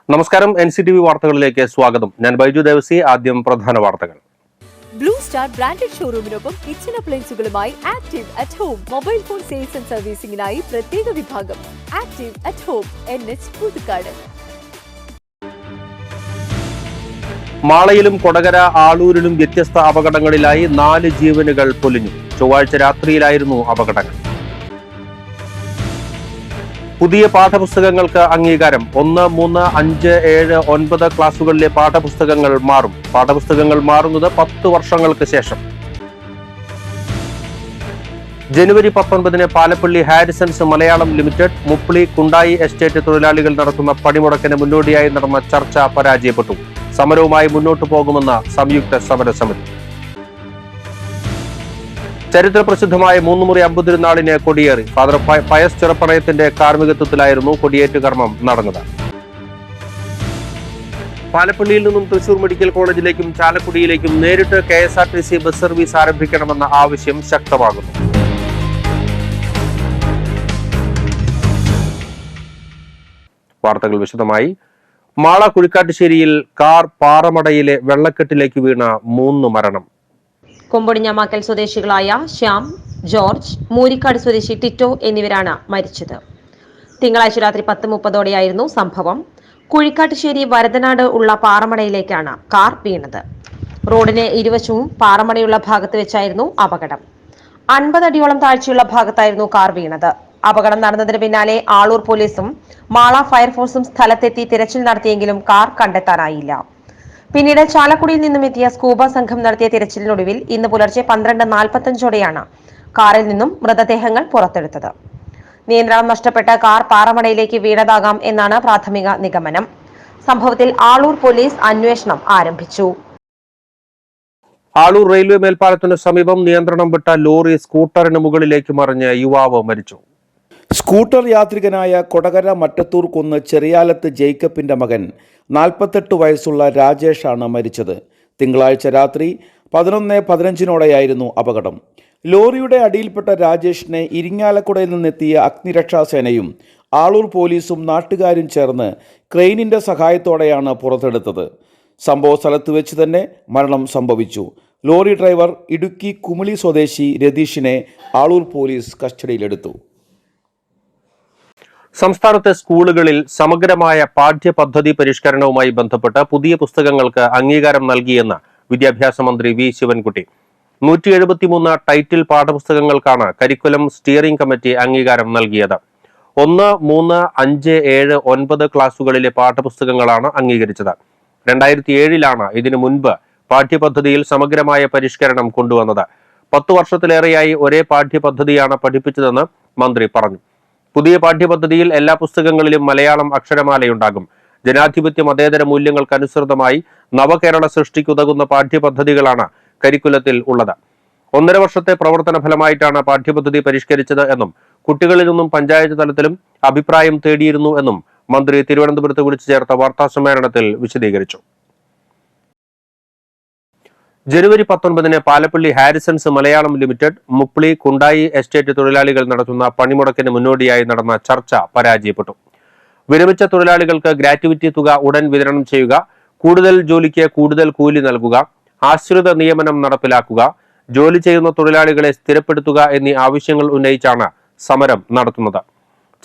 നമസ്കാരം, NCTV വാർത്തകളിലേക്ക് സ്വാഗതം. ഞാൻ ബൈജു ദേവസി. ആദ്യം പ്രധാന വാർത്തകൾ. ബ്ലൂ സ്റ്റാർ ബ്രാൻഡഡ് ഷോറൂമിനൊപ്പം കിച്ചൺ അപ്ലയൻസുകളുമായി active at home mobile phone sales and സർവീസിംഗിനായി പ്രത്യേക വിഭാഗം active at home NH Puthukkad. മാളയിലും കൊടകര ആളൂരിലും വ്യത്യസ്ത അപകടങ്ങളിലായി 4 ജീവനുകൾ പൊലിഞ്ഞു. ചൊവ്വാഴ്ച രാത്രിയിലായിരുന്നു അപകടങ്ങൾ. പുതിയ പാഠപുസ്തകങ്ങൾക്ക് അംഗീകാരം. 1, 3, 5, 7, 9 ക്ലാസുകളിലെ പാഠപുസ്തകങ്ങൾ മാറും. പാഠപുസ്തകങ്ങൾ മാറുന്നത് 10 വർഷങ്ങൾക്ക് ശേഷം. ജനുവരി 19 Palappilly Harrisons Malayalam limited Mupli Kundayi estate തൊഴിലാളികൾ നടത്തുന്ന പണിമുടക്കിന് മുന്നോടിയായി നടന്ന ചർച്ച പരാജയപ്പെട്ടു. സമരവുമായി മുന്നോട്ടു പോകുമെന്ന സംയുക്ത സമരസമിതി. ചരിത്ര പ്രസിദ്ധമായ 3 മുറി അമ്പതിരുന്നാളിന് കൊടിയേറി. ഫാദർ പയസ് ചെറുപ്പണയത്തിന്റെ കാർമ്മികത്വത്തിലായിരുന്നു കൊടിയേറ്റ് കർമ്മം നടന്നത്. പാലപ്പള്ളിയിൽ നിന്നും തൃശൂർ മെഡിക്കൽ കോളേജിലേക്കും ചാലക്കുടിയിലേക്കും നേരിട്ട് KSRTC ബസ് സർവീസ് ആരംഭിക്കണമെന്ന ആവശ്യം ശക്തമാകുന്നു. വാർത്തകൾ വിശദമായി. മാള കുഴിക്കാട്ടുശ്ശേരിയിൽ കാർ പാറമടയിലെ വെള്ളക്കെട്ടിലേക്ക് വീണ 3 മരണം. കൊമ്പൊടിഞ്ഞാമാക്കൽ സ്വദേശികളായ ശ്യാം, ജോർജ്, മൂരിക്കാട് സ്വദേശി ടിറ്റോ എന്നിവരാണ് മരിച്ചത്. തിങ്കളാഴ്ച രാത്രി 10:30ഓടെയായിരുന്നു സംഭവം. കുഴിക്കാട്ടുശ്ശേരി വരദനാട് ഉള്ള പാറമടയിലേക്കാണ് കാർ വീണത്. റോഡിന് ഇരുവശവും പാറമടയുള്ള ഭാഗത്ത് വെച്ചായിരുന്നു അപകടം. 50 അടിയോളം താഴ്ചയുള്ള ഭാഗത്തായിരുന്നു കാർ വീണത്. അപകടം നടന്നതിന് പിന്നാലെ ആളൂർ പോലീസും മാള ഫയർഫോഴ്സും സ്ഥലത്തെത്തി തിരച്ചിൽ നടത്തിയെങ്കിലും കാർ കണ്ടെത്താനായില്ല. പിന്നീട് ചാലക്കുടിയിൽ നിന്നും എത്തിയ സ്കൂബ സംഘം നടത്തിയ തിരച്ചിലിനൊടുവിൽ ഇന്ന് പുലർച്ചെ 12:45ഓടെയാണ് കാറിൽ നിന്നും മൃതദേഹങ്ങൾ പുറത്തെടുത്തത്. നിയന്ത്രണം നഷ്ടപ്പെട്ട കാർ പാറമടയിലേക്ക് വീണതാകാം എന്നാണ് പ്രാഥമിക നിഗമനം. സംഭവത്തിൽ ആളൂർ പോലീസ് അന്വേഷണം ആരംഭിച്ചു. ആളൂർ റെയിൽവേ മേൽപ്പാലത്തിന് സമീപം നിയന്ത്രണം വിട്ട ലോറി സ്കൂട്ടറിന് മുകളിലേക്ക് മറിഞ്ഞ് യുവാവ് മരിച്ചു. സ്കൂട്ടർ യാത്രികനായ കൊടകര മറ്റത്തൂർ കുന്ന് ചെറിയാലത്ത് ജേക്കബിന്റെ മകൻ 48 വയസ്സുള്ള രാജേഷാണ് മരിച്ചത്. തിങ്കളാഴ്ച രാത്രി 11:15ഓടെയായിരുന്നു അപകടം. ലോറിയുടെ അടിയിൽപ്പെട്ട രാജേഷിനെ ഇരിങ്ങാലക്കുടയിൽ നിന്നെത്തിയ അഗ്നിരക്ഷാസേനയും ആളൂർ പോലീസും നാട്ടുകാരും ചേർന്ന് ക്രെയിനിന്റെ സഹായത്തോടെയാണ് പുറത്തെടുത്തത്. സംഭവ സ്ഥലത്ത് വെച്ച് തന്നെ മരണം സംഭവിച്ചു. ലോറി ഡ്രൈവർ ഇടുക്കി കുമിളി സ്വദേശി രതീഷിനെ ആളൂർ പോലീസ് കസ്റ്റഡിയിലെടുത്തു. സംസ്ഥാനത്തെ സ്കൂളുകളിൽ സമഗ്രമായ പാഠ്യപദ്ധതി പരിഷ്കരണവുമായി ബന്ധപ്പെട്ട് പുതിയ പുസ്തകങ്ങൾക്ക് അംഗീകാരം നൽകിയെന്ന് വിദ്യാഭ്യാസ മന്ത്രി വി ശിവൻകുട്ടി. 173 ടൈറ്റിൽ പാഠപുസ്തകങ്ങൾക്കാണ് കരിക്കുലം സ്റ്റിയറിംഗ് കമ്മിറ്റി അംഗീകാരം നൽകിയത്. 1, 3, 5, 7, 9 ക്ലാസുകളിലെ പാഠപുസ്തകങ്ങളാണ് അംഗീകരിച്ചത്. 2007 ഇതിനു മുൻപ് പാഠ്യപദ്ധതിയിൽ സമഗ്രമായ പരിഷ്കരണം കൊണ്ടുവന്നത്. 10 വർഷത്തിലേറെയായി ഒരേ പാഠ്യപദ്ധതിയാണ് പഠിപ്പിച്ചതെന്ന് മന്ത്രി പറഞ്ഞു. പുതിയ പാഠ്യപദ്ധതിയിൽ എല്ലാ പുസ്തകങ്ങളിലും മലയാളം അക്ഷരമാലയുണ്ടാകും. ജനാധിപത്യ മതേതര മൂല്യങ്ങൾക്കനുസൃതമായി നവകേരള സൃഷ്ടിക്കുതകുന്ന പാഠ്യപദ്ധതികളാണ് കരിക്കുലത്തിൽ ഉള്ളത്. 1.5 വർഷത്തെ പ്രവർത്തന ഫലമായിട്ടാണ് പാഠ്യപദ്ധതി പരിഷ്കരിച്ചത് എന്നും കുട്ടികളിൽ നിന്നും പഞ്ചായത്ത് തലത്തിലും അഭിപ്രായം തേടിയിരുന്നു എന്നും മന്ത്രി തിരുവനന്തപുരത്ത് വിളിച്ചു ചേർത്ത വാർത്താ സമ്മേളനത്തിൽ വിശദീകരിച്ചു. ജനുവരി 19 Palappilly Harrisons Malayalam limited Mupli Kundayi estate തൊഴിലാളികൾ നടത്തുന്ന പണിമുടക്കിന് മുന്നോടിയായി നടന്ന ചർച്ച പരാജയപ്പെട്ടു. വിരമിച്ച തൊഴിലാളികൾക്ക് ഗ്രാറ്റുവിറ്റി തുക ഉടൻ വിതരണം ചെയ്യുക, കൂടുതൽ ജോലിക്ക് കൂടുതൽ കൂലി നൽകുക, ആശ്രിത നിയമനം നടപ്പിലാക്കുക, ജോലി ചെയ്യുന്ന തൊഴിലാളികളെ സ്ഥിരപ്പെടുത്തുക എന്നീ ആവശ്യങ്ങൾ ഉന്നയിച്ചാണ് സമരം നടത്തുന്നത്.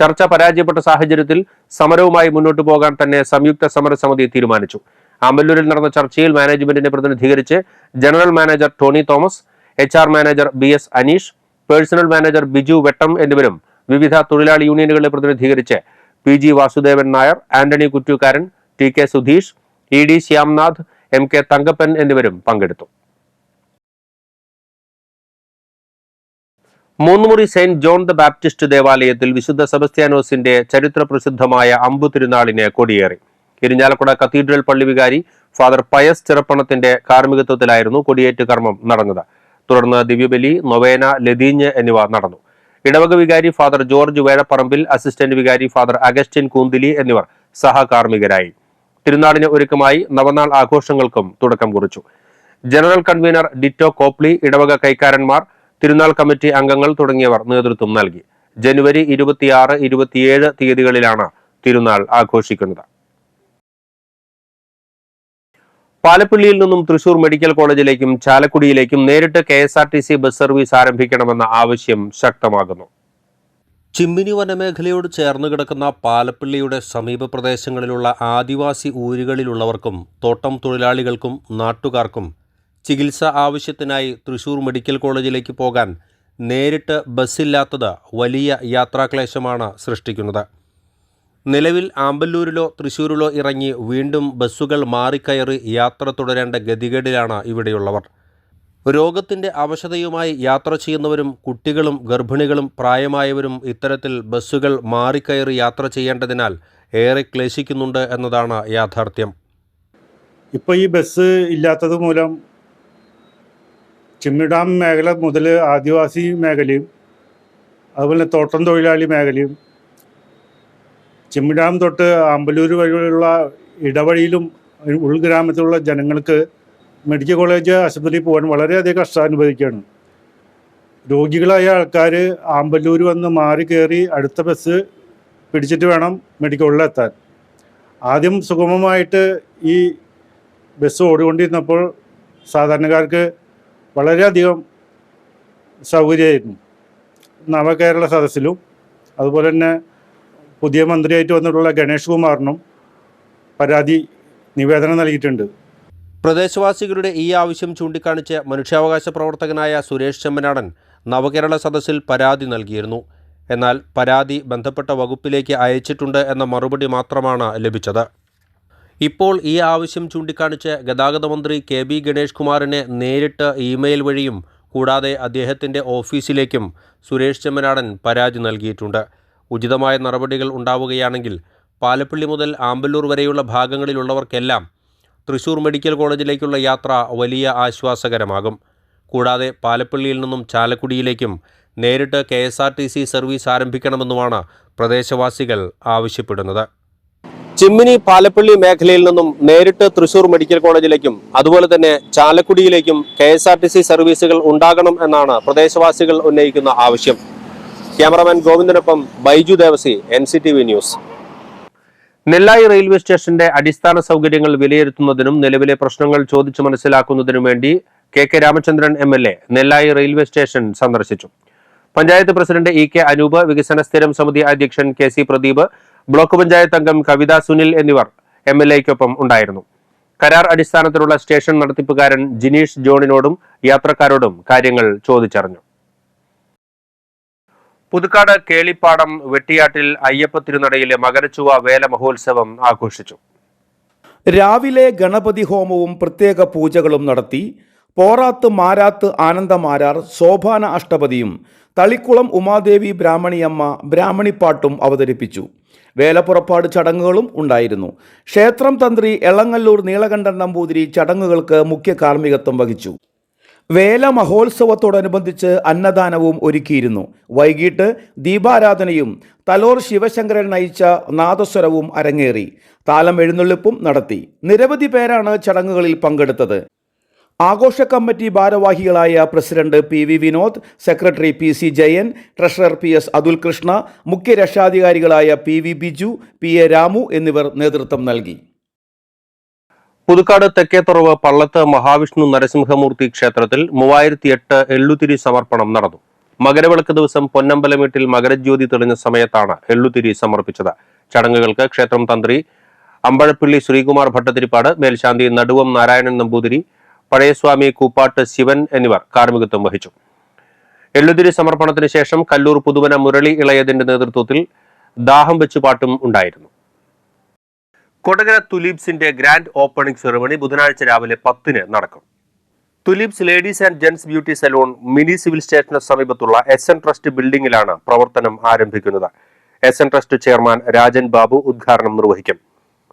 ചർച്ച പരാജയപ്പെട്ട സാഹചര്യത്തിൽ സമരവുമായി മുന്നോട്ടു പോകാൻ തന്നെ സംയുക്ത സമരസമിതി തീരുമാനിച്ചു. ആമ്പല്ലൂരിൽ നടന്ന ചർച്ചയിൽ മാനേജ്മെന്റിനെ പ്രതിനിധീകരിച്ച് general manager Tony Thomas, HR manager BS Aneesh, personal manager Biju വെട്ടം എന്നിവരും വിവിധ തൊഴിലാളി യൂണിയനുകളെ പ്രതിനിധീകരിച്ച് PG Vasudevan Nair, Antony Kuttookkaran, TK Sudheesh, ED Shyamnath, MK Thankappan എന്നിവരും പങ്കെടുത്തു. 3 മുറി സെന്റ് ജോൺ ദ ബാപ്റ്റിസ്റ്റ് ദേവാലയത്തിൽ വിശുദ്ധ സെബസ്ത്യാനോസിന്റെ ചരിത്ര പ്രസിദ്ധമായ അമ്പു തിരുനാളിന് കൊടിയേറി. ഇരിഞ്ഞാലക്കുട കത്തീഡ്രൽ പള്ളി വികാരി ഫാദർ പയസ് ചെറുപ്പണത്തിന്റെ കാർമ്മികത്വത്തിലായിരുന്നു കൊടിയേറ്റ് കർമ്മം നടന്നത്. തുടർന്ന് ദിവ്യബലി, നൊവേന, ലതീഞ്ഞ് എന്നിവ നടന്നു. ഇടവക വികാരി ഫാദർ ജോർജ് വേഴപ്പറമ്പിൽ, അസിസ്റ്റന്റ് വികാരി ഫാദർ അഗസ്റ്റിൻ കൂന്തിലി എന്നിവർ സഹകാർമ്മികരായി. തിരുനാളിന് ഒരുക്കമായി നവനാൾ ആഘോഷങ്ങൾക്കും തുടക്കം കുറിച്ചു. ജനറൽ കൺവീനർ ഡിറ്റോ കോപ്ലി, ഇടവക കൈക്കാരന്മാർ, തിരുനാൾ കമ്മിറ്റി അംഗങ്ങൾ തുടങ്ങിയവർ നേതൃത്വം നൽകി. ജനുവരി 26, 27 തീയതികളിലാണ് തിരുനാൾ ആഘോഷിക്കുന്നത്. പാലപ്പള്ളിയിൽ നിന്നും തൃശൂർ മെഡിക്കൽ കോളേജിലേക്കും ചാലക്കുടിയിലേക്കും നേരിട്ട് KSRTC ബസ് സർവീസ് ആരംഭിക്കണമെന്ന ആവശ്യം ശക്തമാകുന്നു. ചിമ്മിനി വനമേഖലയോട് ചേർന്ന് കിടക്കുന്ന പാലപ്പള്ളിയുടെ സമീപ പ്രദേശങ്ങളിലുള്ള ആദിവാസി ഊരുകളിലുള്ളവർക്കും തോട്ടം തൊഴിലാളികൾക്കും നാട്ടുകാർക്കും ചികിത്സ ആവശ്യത്തിനായി തൃശൂർ മെഡിക്കൽ കോളേജിലേക്ക് പോകാൻ നേരിട്ട് ബസ്സില്ലാത്തത് വലിയ യാത്രാക്ലേശമാണ് സൃഷ്ടിക്കുന്നത്. നിലവിൽ ആമ്പല്ലൂരിലോ തൃശൂരിലോ ഇറങ്ങി വീണ്ടും ബസ്സുകൾ മാറിക്കയറി യാത്ര തുടരേണ്ട ഗതികേടിലാണ് ഇവിടെയുള്ളവർ. രോഗത്തിൻ്റെ അവശതയുമായി യാത്ര ചെയ്യുന്നവരും കുട്ടികളും ഗർഭിണികളും പ്രായമായവരും ഇത്തരത്തിൽ ബസ്സുകൾ മാറിക്കയറി യാത്ര ചെയ്യേണ്ടതിനാൽ ഏറെ ക്ലേശിക്കുന്നുണ്ട് എന്നതാണ് യാഥാർത്ഥ്യം. ഇപ്പോൾ ഈ ബസ് ഇല്ലാത്തത് മൂലം ചിമ്മിനി ഡാം മേഖല മുതൽ ആദിവാസി മേഖലയും അതുപോലെ തോട്ടം തൊഴിലാളി മേഖലയും ചിമ്മിനി ഡാം തൊട്ട് ആമ്പല്ലൂർ വഴിയുള്ള ഇടവഴിയിലും ഉൾഗ്രാമത്തിലുള്ള ജനങ്ങൾക്ക് മെഡിക്കൽ കോളേജ് ആശുപത്രിയിൽ പോകാൻ വളരെയധികം കഷ്ടം അനുഭവിക്കുകയാണ്. രോഗികളായ ആൾക്കാർ ആമ്പല്ലൂർ വന്ന് മാറി കയറി അടുത്ത ബസ് പിടിച്ചിട്ട് വേണം മെഡിക്കൽ കോളേജിൽ എത്താൻ. ആദ്യം സുഗമമായിട്ട് ഈ ബസ് ഓടിക്കൊണ്ടിരുന്നപ്പോൾ സാധാരണക്കാർക്ക് വളരെയധികം സൗകര്യമായിരുന്നു. നവകേരള സദസ്സിലും അതുപോലെ തന്നെ പുതിയ മന്ത്രിയായിട്ട് വന്നിട്ടുള്ള ഗണേഷ് കുമാറിനും പരാതി നിവേദനം നൽകിയിട്ടുണ്ട്. പ്രദേശവാസികളുടെ ഈ ആവശ്യം ചൂണ്ടിക്കാണിച്ച് മനുഷ്യാവകാശ പ്രവർത്തകനായ സുരേഷ് ചെമ്മനാടൻ നവകേരള സദസ്സിൽ പരാതി നൽകിയിരുന്നു. എന്നാൽ പരാതി ബന്ധപ്പെട്ട വകുപ്പിലേക്ക് അയച്ചിട്ടുണ്ട് എന്ന മറുപടി മാത്രമാണ് ലഭിച്ചത്. ഇപ്പോൾ ഈ ആവശ്യം ചൂണ്ടിക്കാണിച്ച് ഗതാഗത മന്ത്രി KB ഗണേഷ് കുമാറിനെ നേരിട്ട് ഇമെയിൽ വഴിയും കൂടാതെ അദ്ദേഹത്തിൻ്റെ ഓഫീസിലേക്കും സുരേഷ് ചെമ്മനാടൻ പരാതി നൽകിയിട്ടുണ്ട്. ഉചിതമായ നടപടികൾ ഉണ്ടാവുകയാണെങ്കിൽ പാലപ്പള്ളി മുതൽ ആമ്പല്ലൂർ വരെയുള്ള ഭാഗങ്ങളിലുള്ളവർക്കെല്ലാം തൃശൂർ മെഡിക്കൽ കോളേജിലേക്കുള്ള യാത്ര വലിയ ആശ്വാസകരമാകും. കൂടാതെ പാലപ്പള്ളിയിൽ നിന്നും ചാലക്കുടിയിലേക്കും നേരിട്ട് KSRTC സർവീസ് ആരംഭിക്കണമെന്നുമാണ് പ്രദേശവാസികൾ ആവശ്യപ്പെടുന്നത്. ചിമ്മിനി പാലപ്പള്ളി മേഖലയിൽ നിന്നും നേരിട്ട് തൃശൂർ മെഡിക്കൽ കോളേജിലേക്കും അതുപോലെ തന്നെ ചാലക്കുടിയിലേക്കും KSRTC സർവീസുകൾ ഉണ്ടാകണം എന്നാണ് പ്രദേശവാസികൾ ഉന്നയിക്കുന്ന ആവശ്യം. ക്യാമറാമാൻ ഗോവിന്ദനൊപ്പം Baiju Devasi, NCTV news. Nellayi railway സ്റ്റേഷന്റെ അടിസ്ഥാന സൗകര്യങ്ങൾ വിലയിരുത്തുന്നതിനും നിലവിലെ പ്രശ്നങ്ങൾ ചോദിച്ചു മനസ്സിലാക്കുന്നതിനും വേണ്ടി KK രാമചന്ദ്രൻ MLA നെല്ലായി റെയിൽവേ സ്റ്റേഷൻ സന്ദർശിച്ചു. പഞ്ചായത്ത് പ്രസിഡന്റ് EK അനൂപ്, വികസന സ്ഥിരം സമിതി അധ്യക്ഷൻ KC പ്രദീപ്, ബ്ലോക്ക് പഞ്ചായത്ത് അംഗം കവിത സുനിൽ എന്നിവർ MLAയ്ക്കൊപ്പം ഉണ്ടായിരുന്നു. കരാർ അടിസ്ഥാനത്തിലുള്ള സ്റ്റേഷൻ നടത്തിപ്പുകാരൻ ജിനീഷ് ജോണിനോടും യാത്രക്കാരോടും കാര്യങ്ങൾ ചോദിച്ചറിഞ്ഞു. പുതുക്കാട് കേളിപ്പാടം വെട്ടിയാട്ടിൽ അയ്യപ്പ തിരുനടയിലെ മകരച്ചുവ വേല മഹോത്സവം ആഘോഷിച്ചു. രാവിലെ ഗണപതി ഹോമവും പ്രത്യേക പൂജകളും നടത്തി. പോറാത്ത് മാരാത്ത് ആനന്ദമാരാർ സോപാന അഷ്ടപതിയും തളിക്കുളം ഉമാദേവി ബ്രാഹ്മണിയമ്മ ബ്രാഹ്മണിപ്പാട്ടും അവതരിപ്പിച്ചു. വേലപ്പുറപ്പാട് ചടങ്ങുകളും ഉണ്ടായിരുന്നു. ക്ഷേത്രം തന്ത്രി എളങ്ങല്ലൂർ നീലകണ്ഠൻ നമ്പൂതിരി ചടങ്ങുകൾക്ക് മുഖ്യ കാർമ്മികത്വം വഹിച്ചു. വേല മഹോത്സവത്തോടനുബന്ധിച്ച് അന്നദാനവും ഒരുക്കിയിരുന്നു. വൈകിട്ട് ദീപാരാധനയും തലോർ ശിവശങ്കരൻ നയിച്ച നാദസ്വരവും അരങ്ങേറി. താലം എഴുന്നള്ളിപ്പും നടത്തി. നിരവധി പേരാണ് ചടങ്ങുകളിൽ പങ്കെടുത്തത്. ആഘോഷ കമ്മിറ്റി ഭാരവാഹികളായ president PV Vinod, secretary PC Jayan, treasurer PS Atul Krishna, മുഖ്യ രക്ഷാധികാരികളായ PV ബിജു, PA രാമു എന്നിവർ നേതൃത്വം നൽകി. പുതുക്കാട് തെക്കേത്തുറവ് പള്ളത്ത് മഹാവിഷ്ണു നരസിംഹമൂർത്തി ക്ഷേത്രത്തിൽ 3008 എള്ളുതിരി സമർപ്പണം നടന്നു. മകരവിളക്ക് ദിവസം പൊന്നമ്പലമേട്ടിൽ മകരജ്യോതി തെളിഞ്ഞ സമയത്താണ് എള്ളുതിരി സമർപ്പിച്ചത്. ചടങ്ങുകൾക്ക് ക്ഷേത്രം തന്ത്രി അമ്പഴപ്പള്ളി ശ്രീകുമാർ ഭട്ടതിരിപ്പാട്, മേൽശാന്തി നടുവം നാരായണൻ നമ്പൂതിരി, പഴയസ്വാമി കൂപ്പാട്ട് ശിവൻ എന്നിവർ കാർമ്മികത്വം വഹിച്ചു. എള്ളുതിരി സമർപ്പണത്തിന് ശേഷം കല്ലൂർ പുതുവന മുരളി ഇളയതിന്റെ നേതൃത്വത്തിൽ ദാഹം വെച്ചുപാട്ടും ഉണ്ടായിരുന്നു. കൊടകര തുലീപ്സിന്റെ ഗ്രാൻഡ് ഓപ്പണിംഗ് സെറമണി ബുധനാഴ്ച രാവിലെ 10-ന് നടക്കും. Tulips ladies and gents beauty salon mini civil സ്റ്റേഷന് സമീപത്തുള്ള SN ട്രസ്റ്റ് ബിൽഡിംഗിലാണ് പ്രവർത്തനം ആരംഭിക്കുന്നത്. SN trust chairman Rajan Babu ഉദ്ഘാടനം നിർവഹിക്കും.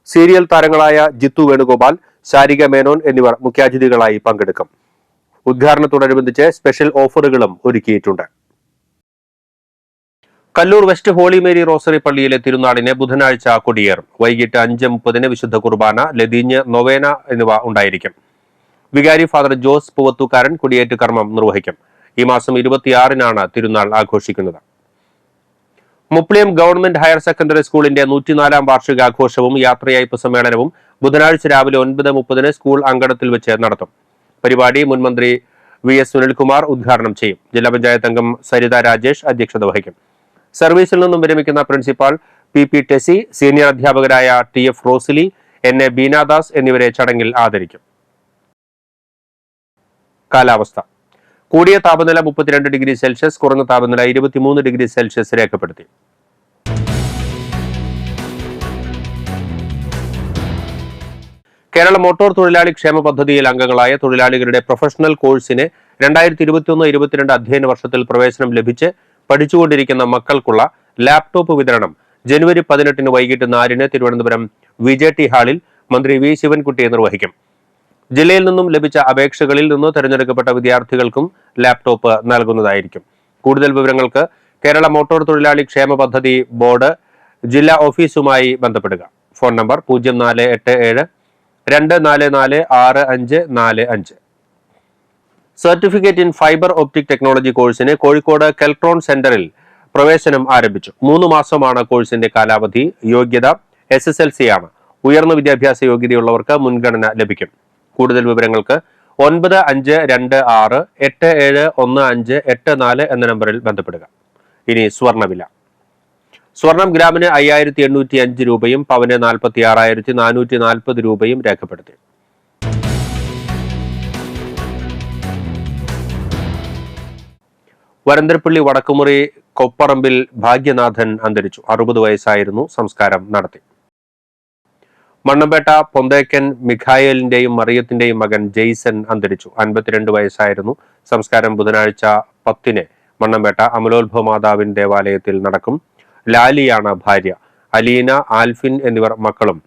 സീരിയൽ താരങ്ങളായ ജിത്തു വേണുഗോപാൽ, ശാരിക മേനോൻ എന്നിവർ മുഖ്യാതിഥികളായി പങ്കെടുക്കും. ഉദ്ഘാടനത്തോടനുബന്ധിച്ച് സ്പെഷ്യൽ ഓഫറുകളും ഒരുക്കിയിട്ടുണ്ട്. Kallur west holy Mary rosary പള്ളിയിലെ തിരുനാളിന് ബുധനാഴ്ച കൊടിയേറും. വൈകിട്ട് 5:30 വിശുദ്ധ കുർബാന, ലതീഞ്ഞ്, നൊവേന എന്നിവ ഉണ്ടായിരിക്കും. വികാരി ഫാദർ ജോസ് പൂവത്തൂക്കാരൻ കൊടിയേറ്റ് കർമ്മം നിർവഹിക്കും. ഈ മാസം 26-നാണ് തിരുനാൾ ആഘോഷിക്കുന്നത്. മുപ്ലിയം ഗവൺമെന്റ് ഹയർ സെക്കൻഡറി സ്കൂളിന്റെ 104-ാം വാർഷികാഘോഷവും യാത്രയയപ്പ് സമ്മേളനവും ബുധനാഴ്ച രാവിലെ 9:30 സ്കൂൾ അങ്കണത്തിൽ വെച്ച് നടത്തും. പരിപാടി മുൻ മന്ത്രി VS സുനിൽകുമാർ ഉദ്ഘാടനം ചെയ്യും. ജില്ലാ പഞ്ചായത്ത് അംഗം സരിത രാജേഷ് അധ്യക്ഷത വഹിക്കും. സർവീസിൽ നിന്നും വിരമിക്കുന്ന പ്രിൻസിപ്പാൾ PP ടെസി, സീനിയർ അധ്യാപകരായ TF റോസിലി, NA ബീനാദാസ് എന്നിവരെ ചടങ്ങിൽ ആദരിക്കും. കാലാവസ്ഥ. കൂടിയ താപനില 32 ഡിഗ്രി സെൽഷ്യസ്, കുറഞ്ഞ താപനില 23 ഡിഗ്രി സെൽഷ്യസ് രേഖപ്പെടുത്തി. കേരള മോട്ടോർ തൊഴിലാളി ക്ഷേമ പദ്ധതിയിൽ അംഗങ്ങളായ തൊഴിലാളികളുടെ പ്രൊഫഷണൽ കോഴ്സിന് 2021-22 അധ്യയന വർഷത്തിൽ പ്രവേശനം ലഭിച്ച് പഠിച്ചുകൊണ്ടിരിക്കുന്ന മക്കൾക്കുള്ള ലാപ്ടോപ്പ് വിതരണം ജനുവരി 18 വൈകിട്ട് 4 തിരുവനന്തപുരം VJT ഹാളിൽ മന്ത്രി V ശിവൻകുട്ടി നിർവഹിക്കും. ജില്ലയിൽ നിന്നും ലഭിച്ച അപേക്ഷകളിൽ നിന്ന് തെരഞ്ഞെടുക്കപ്പെട്ട വിദ്യാർത്ഥികൾക്കും ലാപ്ടോപ്പ് നൽകുന്നതായിരിക്കും. കൂടുതൽ വിവരങ്ങൾക്ക് കേരള മോട്ടോർ തൊഴിലാളി ക്ഷേമ പദ്ധതി ബോർഡ് ജില്ലാ ഓഫീസുമായി ബന്ധപ്പെടുക. Phone number 0487-244-6545. Certificate in fibre optic technology കോഴ്സിന് കോഴിക്കോട് കെൽട്രോൺ സെന്ററിൽ പ്രവേശനം ആരംഭിച്ചു. 3 മാസമാണ് കോഴ്സിന്റെ കാലാവധി. യോഗ്യത SSLC ആണ്. ഉയർന്ന വിദ്യാഭ്യാസ യോഗ്യതയുള്ളവർക്ക് മുൻഗണന ലഭിക്കും. കൂടുതൽ വിവരങ്ങൾക്ക് 9526871584 എന്ന നമ്പറിൽ ബന്ധപ്പെടുക. ഇനി സ്വർണ്ണവില. സ്വർണം ഗ്രാമിന് 5805 രൂപയും പവന് 46,440 രൂപയും രേഖപ്പെടുത്തി. വരന്തരപ്പള്ളി വടക്കുമുറി കൊപ്പറമ്പിൽ ഭാഗ്യനാഥൻ അന്തരിച്ചു. 60 വയസ്സായിരുന്നു. സംസ്കാരം നടത്തി. മണ്ണമ്പേട്ട പൊന്തേക്കൻ മിഖായേലിന്റെയും മറിയത്തിന്റെയും മകൻ ജെയ്സൺ അന്തരിച്ചു. 52 വയസ്സായിരുന്നു. സംസ്കാരം ബുധനാഴ്ച 10 മണ്ണമ്പേട്ട അമലോത്ഭവ മാതാവിൻ ദേവാലയത്തിൽ നടക്കും. ലാലിയാണ് ഭാര്യ. അലീന, ആൽഫിൻ എന്നിവർ മക്കളും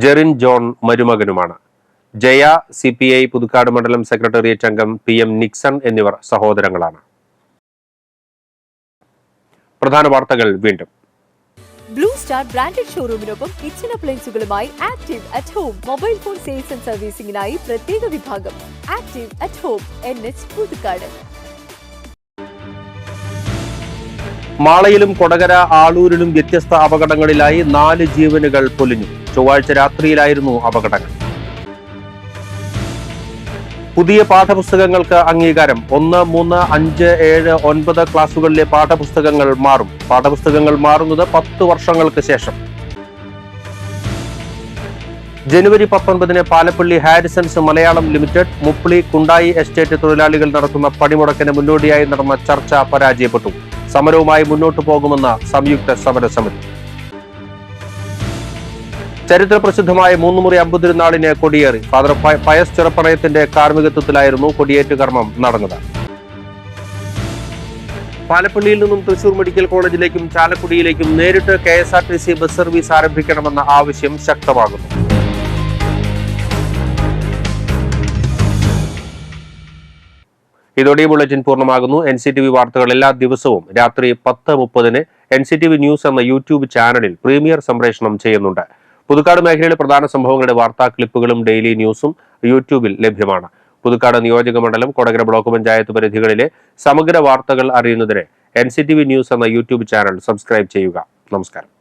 ജെറിൻ ജോൺ മരുമകനുമാണ്. ജയ CPI പുതുക്കാട് മണ്ഡലം സെക്രട്ടേറിയറ്റ് അംഗം PM നിക്സൺ എന്നിവർ സഹോദരങ്ങളാണ്. പ്രധാന വാർത്തകൾ വീണ്ടും. ബ്ലൂ സ്റ്റാർ ബ്രാൻഡഡ് ഷോറൂമിനൊപ്പം കിച്ചൺ അപ്ലയൻസുകളുമായി active at home mobile phone sales and സർവീസിംഗിനായി പ്രത്യേക വിഭാഗം. Active at home NH Puthukkad. മാളയിലും കൊടകര ആളൂരിലും വ്യത്യസ്ത അപകടങ്ങളിലായി 4 ജീവനുകൾ പൊലിഞ്ഞു. ചൊവ്വാഴ്ച രാത്രിയിലായിരുന്നു അപകടങ്ങൾ. പുതിയ പാഠപുസ്തകങ്ങൾക്ക് അംഗീകാരം. 1, 3, 5, 7, 9 ക്ലാസുകളിലെ പാഠപുസ്തകങ്ങൾ മാറും. പാഠപുസ്തകങ്ങൾ മാറുന്നത് 10 വർഷങ്ങൾക്ക് ശേഷം. ജനുവരി 19 Palappilly Harrisons Malayalam limited Mupli Kundayi estate തൊഴിലാളികൾ നടത്തുന്ന പണിമുടക്കിന് മുന്നോടിയായി നടന്ന ചർച്ച പരാജയപ്പെട്ടു. സമരവുമായി മുന്നോട്ടു പോകുമെന്ന സംയുക്ത സമരസമിതി. ചരിത്ര പ്രസിദ്ധമായ 3 മുറി അമ്പതിരുന്നാളിന് കൊടിയേറി. ഫാദർ പയസ് ചെറുപ്പണയത്തിന്റെ കാർമ്മികത്വത്തിലായിരുന്നു കൊടിയേറ്റ് കർമ്മം നടന്നത്. പാലപ്പള്ളിയിൽ നിന്നും തൃശൂർ മെഡിക്കൽ കോളേജിലേക്കും ചാലക്കുടിയിലേക്കും നേരിട്ട് KSRTC ബസ് സർവീസ് ആരംഭിക്കണമെന്ന ആവശ്യം ശക്തമാകുന്നു. ഇതോടെ ബുള്ളറ്റിൻ പൂർണ്ണമാകുന്നു. NCTV വാർത്തകൾ എല്ലാ ദിവസവും രാത്രി 10:30 NCTV ന്യൂസ് എന്ന യൂട്യൂബ് ചാനലിൽ പ്രീമിയർ സംപ്രേഷണം ചെയ്യുന്നുണ്ട്. പുതുക്കാട് മേഖലയിലെ പ്രധാന സംഭവങ്ങളുടെ വാർത്താ ക്ലിപ്പുകളും ഡെയിലി ന്യൂസും യൂട്യൂബിൽ ലഭ്യമാണ്. പുതുക്കാട് നിയോജക മണ്ഡലം, കൊടകര ബ്ലോക്ക് പഞ്ചായത്ത് പരിധികളിലെ സമഗ്ര വാർത്തകൾ അറിയുന്നതിന് NCTV ന്യൂസ് എന്ന യൂട്യൂബ് ചാനൽ സബ്സ്ക്രൈബ് ചെയ്യുക. നമസ്കാരം.